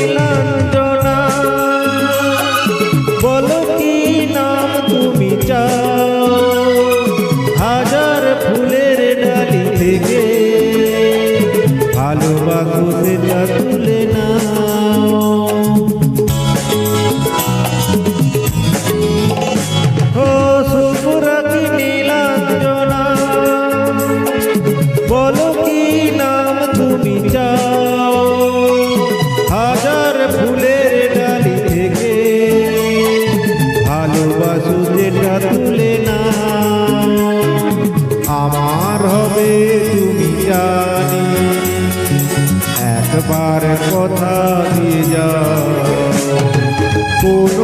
নীলাঞ্জনা বলো কি নাম তুমি চাও হাজার ফুলের ডালি থেকে ভালোবাসো সেটা তুলে নাও ও শুভরাত্রি নীলাঞ্জনা বলো কি নাম তুমি চাও হাজার ফুলের ডালি থেকে ভালোবাসো যেটা তুলে নাও আমার হবে তুমি জানি একবার কথা দিয়ে যাও কোন